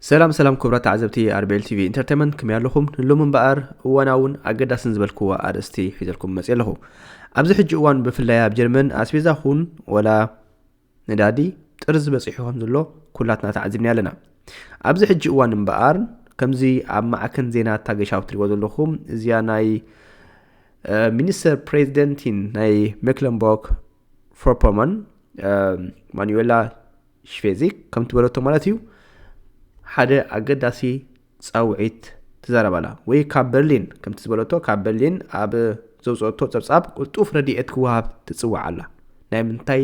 ሰላም ክብራት ዓዘብቲ አርቤል ቲቪ ኢንተርቴይንመንት ከም ያለኹም ንሎምን በአር እዋናውን አገዳስን ዝበልክዎ አርእስቲ ሒዘልኩም መጽ ኣለኹ ኣብዚ ሕጂ እዋን ብፍላይ ኣብ ጀርመን ኣስቤዛ ኹን ወላ ነዳዲ ጥርዝ በፂሑም ዘሎ ኩላትና ተዓዚብና ኣለና ኣብዚ ሕጂ እዋን በአር ከምዚ ኣብ ማዕከን ዜና ታገሻው ትሪዎ ዘለኹም እዚያ ናይ ሚኒስተር ፕሬዚደንቲን ናይ ሜክለንቦርግ ፎርፖመን ማኑዌላ ሽቬዚክ ከም ትበለቶ ማለት እዩ ሓደ አገዳሲ ጻውዒት ተዛረባላ ወይ ካብ በርሊን ከም ትዝበለቶ ካብ በርሊን ኣብ ዘውፅኦቶ ጸብጻብ ቁልጡፍ ረዲኤት ክወሃብ ትጽዋዓላ ናይ ምንታይ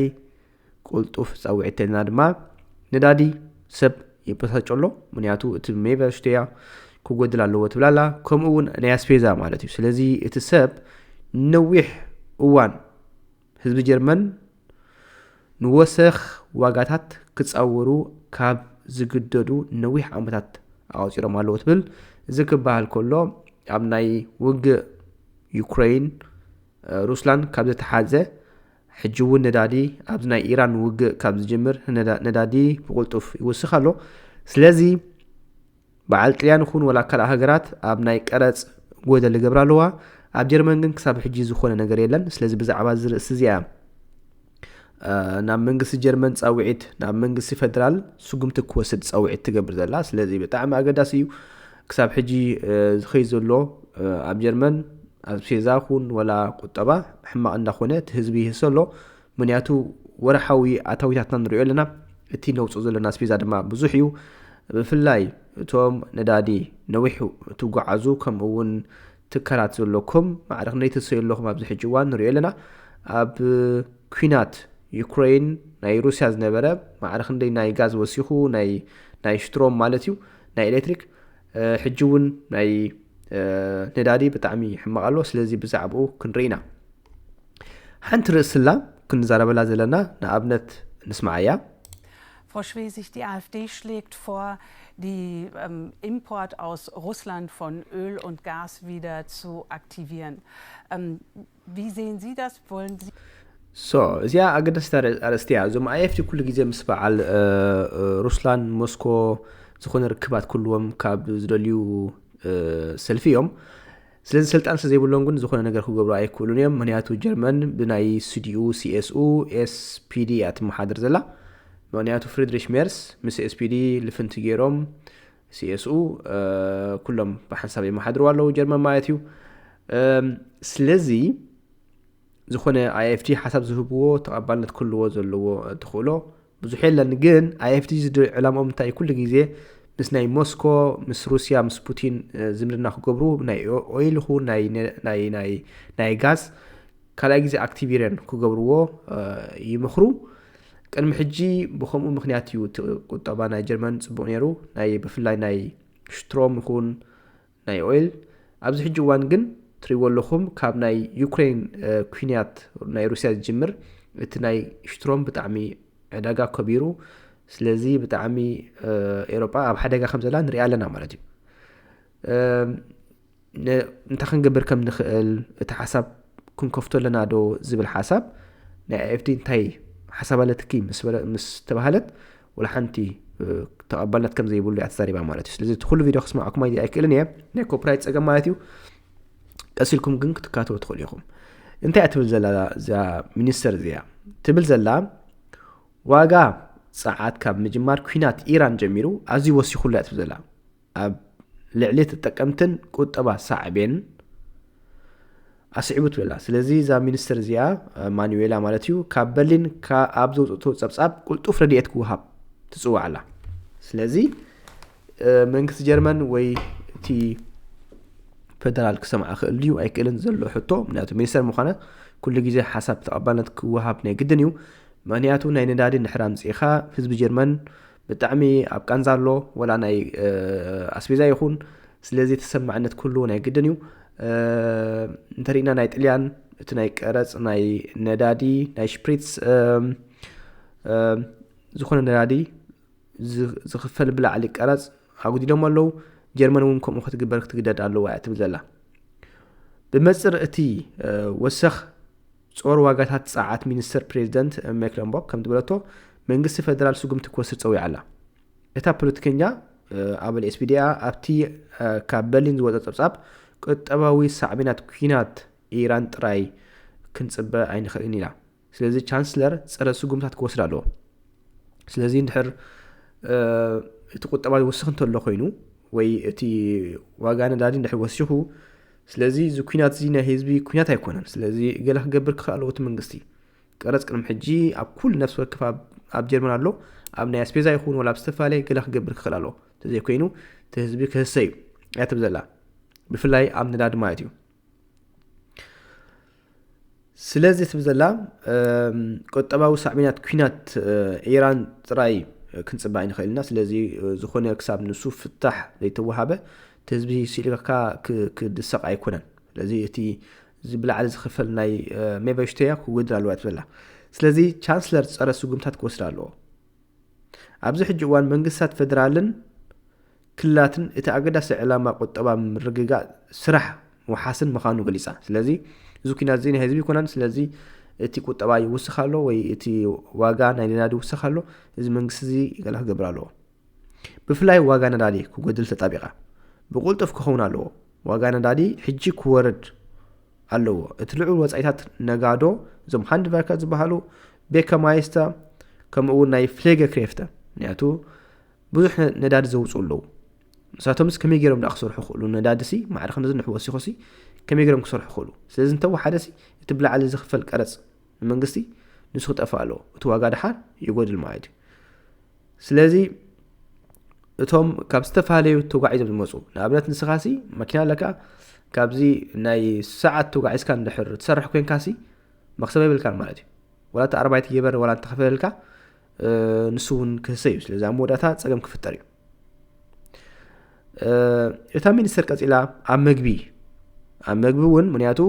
ቁልጡፍ ጻውዒት ተልና ድማ ነዳዲ ሰብ ይበሳጨሎ ምክንያቱ እቲ ሜቨርሽተያ ክጎድል ኣለዎ ትብላላ ከምኡ እውን ናይ ኣስቤዛ ማለት እዩ ስለዚ እቲ ሰብ ነዊሕ እዋን ህዝቢ ጀርመን ንወሰኽ ዋጋታት ክጻወሩ ካብ ዝግደዱ ነዊሕ ዓመታት ኣውፂሮም ኣለዎ ትብል እዚ ክበሃል ከሎ ኣብ ናይ ውግእ ዩክሬን ሩስላን ካብ ዝተሓዘ ሕጂ እውን ነዳዲ ኣብ ናይ ኢራን ውግእ ካብ ዝጅምር ነዳዲ ብቁልጡፍ ይውስኽ ኣሎ ስለዚ በዓል ጣልያን ይኹን ወላ ካልእ ሃገራት ኣብ ናይ ቀረጽ ጎደል ይገብራ ኣለዋ ኣብ ጀርመን ግን ክሳብ ሕጂ ዝኾነ ነገር የለን ስለዚ ብዛዕባ ዝርእሲ እዚኣ ናብ መንግስቲ ጀርመን ጻውዒት ናብ መንግስቲ ፌደራል ስጉምቲ ክወስድ ጻውዒት ትገብር ዘላ ስለዚ ብጣዕሚ ኣገዳሲ እዩ ክሳብ ሕጂ ዝኸይ ዘሎ ኣብ ጀርመን ኣስቤዛ ኹን ወላ ቁጠባ ሕማቕ እንዳኾነ እቲ ህዝቢ ይህሰሎ ምክንያቱ ወርሓዊ ኣታዊታትና ንሪኦ ኣለና እቲ ነውፅኦ ዘለና ኣስቤዛ ድማ ብዙሕ እዩ ብፍላይ እቶም ነዳዲ ነዊሕ ትጓዓዙ ከምኡ እውን ትካላት ዘለኩም ማዕረኽነይ ትሰዩ ኣለኹም ኣብዚ ሕጂ እዋን ንሪኦ ኣለና ኣብ ኩናት ዩክሬን ናይ ሩስያ ዝነበረ ማዕረኽንደይ ናይ ጋዝ ወሲኹ ናይ ሽትሮም ማለት እዩ ናይ ኤሌክትሪክ ሕጂ እውን ናይ ነዳዲ ብጣዕሚ ሕማቕ ኣሎ ስለዚ ብዛዕባኡ ክንርኢና ሓንቲ ርእስላ ክንዛረበላ ዘለና ንኣብነት ንስማዕ እያ Frau Schwesig, die AfD schlägt vor, die Import aus Russland von Öl und Gas wieder zu aktivieren. Wie sehen Sie das? Wollen Sie... እዚኣ ኣገዳሲት ኣርእስቲ እያ እዞም ኣይኤፍቲ ኩሉ ግዜ ምስ በዓል ሩስላን ሞስኮ ዝኾነ ርክባት ኩልዎም ካብ ዝደልዩ ሰልፊ እዮም ስለዚ ስልጣን ስለዘይብሎም ግን ዝኾነ ነገር ክገብሩ ኣይክእሉን እዮም ምክንያቱ ጀርመን ብናይ ሲዲኡ ሲኤስኡ ኤስፒዲ እያ ትመሓድር ዘላ ምክንያቱ ፍሪድሪሽ ሜርስ ምስ ኤስፒዲ ልፍንቲ ገይሮም ሲኤስኡ ኩሎም ብሓንሳብ ይመሓድሩ ኣለዉ ጀርመን ማለት እዩ ስለዚ ዝኾነ ኣይኤፍቲ ሓሳብ ዝህብዎ ተቐባልነት ክልዎ ዘለዎ ትኽእሎ ብዙሕ የለን ግን ኣይኤፍቲ ዕላምኦም እንታይ ኩሉ ግዜ ምስ ናይ ሞስኮ ምስ ሩስያ ምስ ፑቲን ዝምድና ክገብሩ ናይ ኦይል ይኹን ናይ ጋዝ ካልኣይ ግዜ ኣክቲቪረን ክገብርዎ ይምኽሩ ቅድሚ ሕጂ ብከምኡ ምክንያት እዩ ቁጠባ ናይ ጀርመን ፅቡቅ ነይሩ ናይ ብፍላይ ናይ ሽትሮም ይኹን ናይ ኦይል ኣብዚ ሕጂ እዋን ግን ትሪዎ ኣለኹም ካብ ናይ ዩክሬን ኩናት ናይ ሩስያ ዝጅምር እቲ ናይ ሽትሮም ብጣዕሚ ዕዳጋ ከቢሩ ስለዚ ብጣዕሚ ኤሮጳ ኣብ ሓደጋ ከም ዘላ ንሪኢ ኣለና ማለት እዩ እንታይ ክንገብር ከም ንኽእል እቲ ሓሳብ ክንከፍቶ ኣለና ዶ ዝብል ሓሳብ ናይ ኤፍዲ እንታይ ሓሳብ ኣለትኪ ምስ ተባሃለት ወላ ሓንቲ ተቐባልነት ከም ዘይብሉ እያ ተዛሪባ ማለት እዩ ስለዚ እቲ ኩሉ ቪድዮ ክስማዓኩም ኣይክእልን እየ ናይ ኮፒራይት ፀገም ማለት እዩ ቀሲልኩም ግን ክትካተሉ ትኽእሉ ኢኹም እንታይ እያ ትብል ዘላ እዛ ሚኒስተር እዚኣ ትብል ዘላ ዋጋ ፀዓት ካብ ምጅማር ኩናት ኢራን ጀሚሩ ኣዝዩ ወሲኹላ እያ ትብል ዘላ ኣብ ልዕሊ ተጠቀምትን ቁጠባ ሳዕቤን ኣስዒቡ ትብላ ስለዚ እዛ ሚኒስተር እዚኣ ማኑዌላ ማለት እዩ ካብ በርሊን ኣብ ዘውፅኦቶ ጸብጻብ ቁልጡፍ ረድኤት ክወሃብ ትፅዋዓላ ስለዚ መንግስቲ ጀርመን ወይ እቲ ፌደራል ክሰምዓ ክእል ድዩ ኣይክእልን ዘሎ ሕቶ ምክንያቱ ሚኒስተር ምዃነ ኩሉ ግዜ ሓሳብ ተቐባልነት ክወሃብ ናይ ግድን እዩ ምክንያቱ ናይ ነዳዲ ንሕራ ምፅኢኻ ህዝቢ ጀርመን ብጣዕሚ ኣብ ቃንዛ ኣሎ ወላ ናይ ኣስቤዛ ይኹን ስለዚ ተሰማዕነት ኩሉ ናይ ግድን እዩ እንተሪእና ናይ ጣልያን እቲ ናይ ቀረፅ ናይ ነዳዲ ናይ ሽፕሪትስ ዝኾነ ነዳዲ ዝኽፈል ብላዕሊ ቀረፅ ኣጉዲሎም ኣለዉ ጀርመን እውን ከምኡ ክትግበር ክትግደድ ኣለዋ እያ ትብል ዘላ ብመፅር እቲ ወሰኽ ጾር ዋጋታት ፀዓት ሚኒስተር ፕሬዚደንት ሜክለንቦርግ ከም ትብለቶ መንግስቲ ፌደራል ስጉምቲ ክወስድ ፀዊዓ ኣላ እታ ፖለቲከኛ ኣበል ኤስፒዲኣ ኣብቲ ካብ በርሊን ዝወፀ ፀብጻብ ቁጠባዊ ሳዕቤናት ኩናት ኢራን ጥራይ ክንጽበ ኣይንኽእልን ኢላ ስለዚ ቻንስለር ፀረ ስጉምታት ክወስድ ኣለዎ ስለዚ እንድሕር እቲ ቁጠባ ይወስኽ እንተሎ ኮይኑ ወይ እቲ ዋጋ ነዳዲ እንድሕር ወሲኹ ስለዚ እዚ ኩናት እዚ ናይ ህዝቢ ኩናት ኣይኮነን ስለዚ ገለ ክገብር ክኽእል ኣለዎ እቲ መንግስቲ ቀረፅ ቅድሚ ሕጂ ኣብ ኩል ነፍሲ ወከፍ ኣብ ጀርመን ኣሎ ኣብ ናይ ኣስቤዛ ይኹን ወላ ኣብ ዝተፈላለየ ገለ ክገብር ክኽእል ኣለዎ ተዘይኮይኑ እቲ ህዝቢ ክህሰ እዩ እያ ትብዘላ ብፍላይ ኣብ ነዳዲ ማለት እዩ ስለዚ ትብዘላ ቁጠባዊ ሳዕቤናት ኩናት ኢራን ጥራይ ክንጽባ ኣይንኽእልና ስለዚ ዝኾነ ክሳብ ንሱ ፍታሕ ዘይተወሃበ እቲ ህዝቢ ሲኢልካ ክድሰቕ ኣይኮነን ስለዚ እቲ ዝብላዕሊ ዝኽፈል ናይ ሜበሽተያ ክውድር ኣለዋ ትብዘላ ስለዚ ቻንስለር ፀረ ስጉምታት ክወስድ ኣለዎ ኣብዚ ሕጂ እዋን መንግስታት ፌደራልን ክልላትን እቲ ኣገዳሲ ዕላማ ቁጠባ ምርግጋእ ስራሕ ወሓስን ምዃኑ ገሊፃ ስለዚ እዚ ኩናት እዚ ናይ ህዝቢ ይኮነን ስለዚ እቲ ቁጠባ ይውስኽ ኣሎ ወይ እቲ ዋጋ ናይ ነዳዲ ይውስኽ ኣሎ እዚ መንግስቲ እዚ ገለ ክገብር ኣለዎ ብፍላይ ዋጋ ነዳዲ ክጎድል ተጣቢቓ ብቁልጡፍ ክኸውን ኣለዎ ዋጋ ነዳዲ ሕጂ ክወርድ ኣለዎ እቲ ልዑል ወፃኢታት ነጋዶ እዞም ሃንድቨርከ ዝበሃሉ ቤከማይስተ ከምኡውን ናይ ፍሌገ ክሬፍተ ምክንያቱ ብዙሕ ነዳዲ ዘውፅኡ ኣለዉ ንሳቶምስ ከመይ ገይሮም ዳ ክሰርሑ ክእሉ ነዳዲ ሲ ማዕርኽ ነዚ ንሕ ወሲኹ ሲ ከመይ ገይሮም ክሰርሑ ክእሉ ስለዚ እንተወሓደ ሲ እቲ ብላዕሊ ዝኽፈል ቀረፅ ንመንግስቲ ንሱ ክጠፍእ ኣለዎ እቲ ዋጋ ድሓር ይጎድል ማለት እዩ ስለዚ እቶም ካብ ዝተፈላለዩ ተጓዒዞም ዝመፁ ንኣብነት ንስኻ ሲ መኪና ኣለካ ካብዚ ናይ ሰዓት ተጓዒዝካ እንድሕር ትሰርሕ ኮንካ ሲ መክሰብ ይብልካን ማለት እዩ ወላ እቲ ኣርባዕተ ገበር ወላ እንተኸፈልልካ ንሱ እውን ክህሰ እዩ ስለዚ ኣብ መወዳእታ ፀገም ክፍጠር እዩ እታ ሚኒስተር ቀፂላ ኣብ መግቢ እውን ምክንያቱ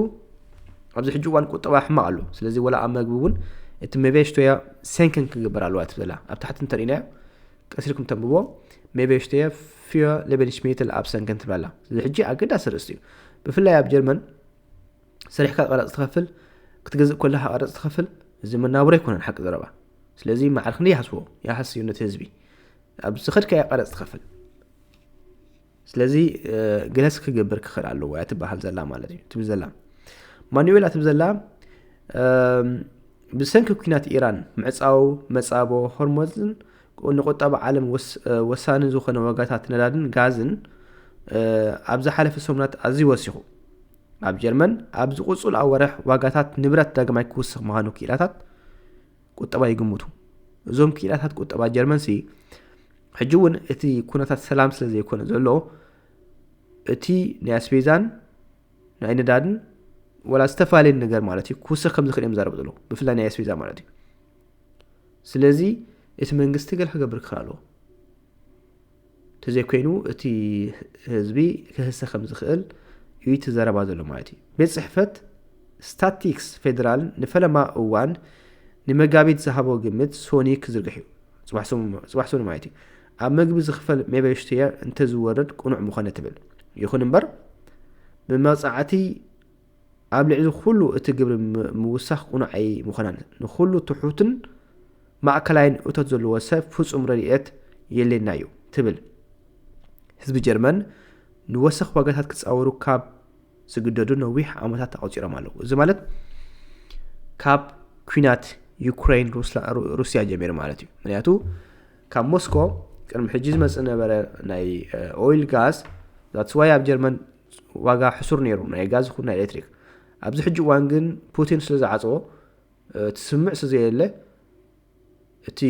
ኣብዚ ሕጂ እዋን ቁጠባ ሕማቕ ኣሎ ስለዚ ወላ ኣብ መግቢ እውን እቲ መቤሽቶያ ሰንከን ክግበር ኣለዋ ትብላ ኣብ ታሕቲ እንተሪእናዮ ቀሲልኩም ተንብቦ መቤሽቶያ ፊዮ ሌበንሽሜትል ኣብ ሰንከን ትብላ ስለዚ ሕጂ ኣገዳሲ ርእሲ እዩ ብፍላይ ኣብ ጀርመን ሰሪሕካ ቀረፅ ትኸፍል ክትገዝእ ከለካ ቀረፅ ትኸፍል እዚ መናብሮ ይኮነን ሓቂ ዘረባ ስለዚ ማዕርኽኒ ይሓስቦ ይሓስዩ ነቲ ህዝቢ ኣብ ዝኸድካዮ ቀረፅ ትኸፍል ስለዚ ገለስ ክገብር ክኽእል ኣለዎ እያ ትበሃል ዘላ ማለት እዩ ትብል ዘላ ማኑዌላ ትብል ዘላ ብሰንኪ ኩናት ኢራን ምዕፃው መፃቦ ሆርሞዝን ንቁጠባ ዓለም ወሳኒ ዝኾነ ዋጋታት ነዳድን ጋዝን ኣብ ዝሓለፈ ሰሙናት ኣዝዩ ወሲኹ ኣብ ጀርመን ኣብ ዝቁፅሉ ኣወርሕ ዋጋታት ንብረት ዳግማይ ክውስኽ ምዃኑ ክኢላታት ቁጠባ ይግምቱ እዞም ክኢላታት ቁጠባ ጀርመን ሲ ሕጂ እውን እቲ ኩነታት ሰላም ስለ ዘይኮነ ዘሎ እቲ ናይ ኣስቤዛን ናይ ነዳድን ወላ ዝተፈላለዩ ነገር ማለት እዩ ክውስኽ ከም ዝኽእል እዮም ዛረቡ ዘለዉ ብፍላይ ናይ ኣስቤዛ ማለት እዩ ስለዚ እቲ መንግስቲ ገለ ክገብር ክኽእል ኣለዎ ተዘይኮይኑ እቲ ህዝቢ ክህሰ ከም ዝኽእል እዩ ትዘረባ ዘሎ ማለት እዩ ቤት ፅሕፈት ስታቲክስ ፌደራልን ንፈለማ እዋን ንመጋቢት ዝሃቦ ግምት ሶኒ ክዝርግሕ እዩ ፅባሕ ሶኒ ማለት እዩ ኣብ መግቢ ዝኽፈል ሜበሽተያ እንተዝወረድ ቁኑዕ ምኾነ ትብል ይኹን እምበር ብመፃዕቲ ኣብ ልዕሊ ኩሉ እቲ ግብሪ ምውሳኽ ቁኑዕ ኣይ ምኾናን ንኩሉ ትሑትን ማእከላይን እቶት ዘለዎ ሰብ ፍጹም ረድኤት የለና እዩ ትብል ህዝቢ ጀርመን ንወሰኽ ዋጋታት ክፃወሩ ካብ ዝግደዱ ነዊሕ ዓመታት ተቆፂሮም ኣለዉ እዚ ማለት ካብ ኩናት ዩክሬን ሩስያ ጀሚሩ ማለት እዩ ምክንያቱ ካብ ሞስኮ ቅድሚ ሕጂ ዝመፅእ ነበረ ናይ ኦይል ጋዝ ዛትስዋይ ኣብ ጀርመን ዋጋ ሕሱር ነይሩ ናይ ጋዝ ይኹን ናይ ኤሌክትሪክ ኣብዚ ሕጂ እዋን ግን ፑቲን ስለ ዝዓፅኦ ትስምዕ ስለዘየለ እቲ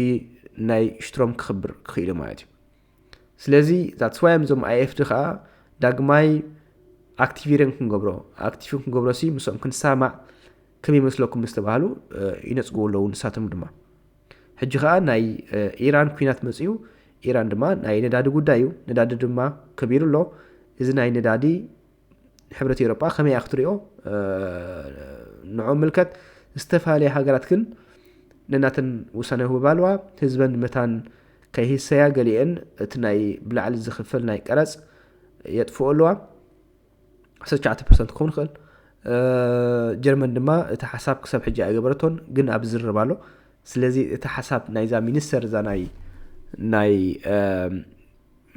ናይ ሽትሮም ክኽብር ክኽኢሉ ማለት እዩ ስለዚ ዛትስዋይ እዞም ኣይኤፍዲ ከዓ ዳግማይ ኣክቲቪርን ክንገብሮ ሲ ምስኦም ክንሰማዕ ከመይ ይመስለኩም ምስ ተባሃሉ ይነፅግቡ ኣለዉ ንሳቶም ድማ ሕጂ ከዓ ናይ ኢራን ኩናት መፅኡ ኢራን ድማ ናይ ነዳዲ ጉዳይ እዩ ነዳዲ ድማ ከቢሩ ኣሎ እዚ ናይ ነዳዲ ሕብረት ኤውሮጳ ከመይ ክትሪኦ ንዑ ምልከት ዝተፈላለየ ሃገራት ግን ነናተን ውሳነ ይህባልዋ ህዝበን መታን ከይህሰያ ገሊአን እቲ ናይ ብላዕሊ ዝኽፈል ናይ ቀረፅ የጥፍኡ ኣለዋ 19% ክኸውን ይኽእል ጀርመን ድማ እቲ ሓሳብ ክሳብ ሕጂ ኣይገበረቶን ግን ኣብ ዝርብ ኣሎ ስለዚ እቲ ሓሳብ ናይዛ ሚኒስተር እዛ ናይ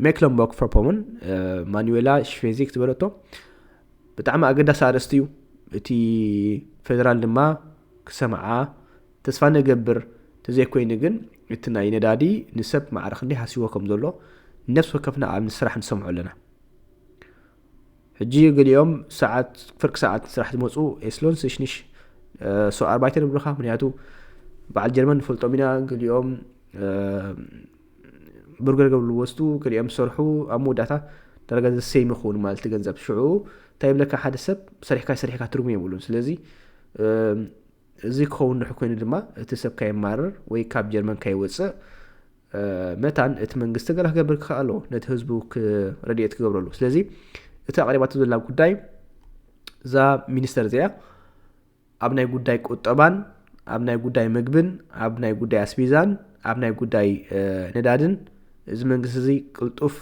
ሜክለንቦርግ ፎርፖመን ማኑዌላ ሽቬዚክ ትበለቶ ብጣዕሚ ኣገዳሲ ኣርእስቲ እዩ እቲ ፌደራል ድማ ክሰምዓ ተስፋ ነገብር ተዘይኮይኑ ግን እቲ ናይ ነዳዲ ንሰብ ማዕረኽ እንዲ ሓሲቦ ከም ዘሎ ነፍሲ ወከፍና ኣብ ስራሕ ንሰምዖ ኣለና ሕጂ ገሊኦም ሰዓት ፍርቂ ሰዓት ስራሕ ዝመፁ ኤስሎን ስሽኒሽ ሶ ኣርባይተን ብልኻ ምክንያቱ በዓል ጀርመን ንፈልጦም ኢና ገሊኦም ብርገር ገብሉ ወስዱ ገሊኦም ሰርሑ ኣብ መወዳእታ ደረጃ ዘሰይም ይኹን ማለት ገንዘብ ሽዑ እንታይ ብለካ ሓደ ሰብ ሰሪሕካ ትርጉም የብሉን ስለዚ እዚ ክኸውን ንሕ ኮይኑ ድማ እቲ ሰብ ካይማርር ወይ ካብ ጀርመን ካይወፅእ መታን እቲ መንግስቲ ገለ ክገብር ክኽኣሎ ነቲ ህዝቡ ረድኤት ክገብረሉ ስለዚ እቲ ኣቕሪባቶ ዘላ ጉዳይ እዛ ሚኒስተር እዚኣ ኣብ ናይ ጉዳይ ቁጠባን ኣብ ናይ ጉዳይ ምግብን ኣብ ናይ ጉዳይ ኣስቢዛን ኣብ ናይ ጉዳይ ነዳድን እዚ መንግስቲ እዚ ቅልጡፍ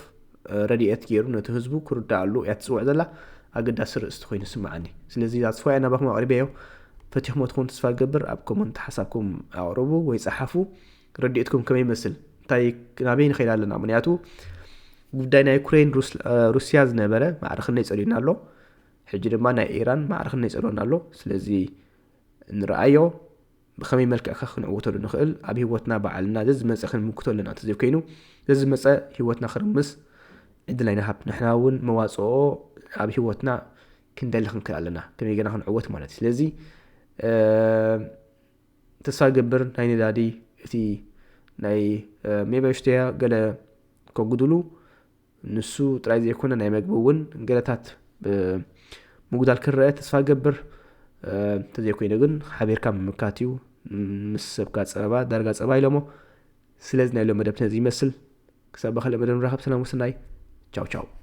ረድኤት ገይሩ ነቲ ህዝቡ ክርዳኣሉ እያ ትፅውዕ ዘላ ኣገዳሲ ርእስቲ ኮይኑ ስማዓኒ ስለዚ ኣስፋያ ናባኹም ኣቕሪበዮ ፈቲሕሞ ትኹን ተስፋ ገብር ኣብ ኮመንት ሓሳብኩም ኣቕርቡ ወይ ፀሓፉ ረድኤትኩም ከመይ ይመስል እንታይ ናበይ ንኸይድ ኣለና ምክንያቱ ጉዳይ ናይ ዩክሬን ሩስያ ዝነበረ ማዕረኽና ይፀልዩና ኣሎ ሕጂ ድማ ናይ ኢራን ማዕረኽና ይፀልዩና ኣሎ ስለዚ ንረኣዮ ብኸመይ መልክዕካ ክንዕወተሉ ንኽእል ኣብ ሂወትና በዓልና ዘዝመፀ ክንምክቶ ኣለና ተዘይኮይኑ ዘዝመፀ ሂወትና ክርምስ ዕድል ኣይናሃብ ንሕና እውን መዋፅኦ ኣብ ሂወትና ክንደሊ ክንክእል ኣለና ከመይ ገና ክንዕወት ማለት እዩ ስለዚ ተስፋ ገብር ናይ ነዳዲ እቲ ናይ ሜበሽተያ ገለ ከጉድሉ ንሱ ጥራይ ዘይኮነ ናይ መግቢ እውን ገለታት ምጉዳል ክርአ ተስፋ ገብር ተዘይኮይኑ ግን ሓቢርካ ምምካት እዩ ምስ ሰብካ ፀበባ ዳርጋ ፀባ ኢሎሞ ስለዚ ናይ ሎም መደብ ነዚ ይመስል ክሳብ በኸለ መደብ ንራኸብ ሰላም ወስናይ ቻው ቻው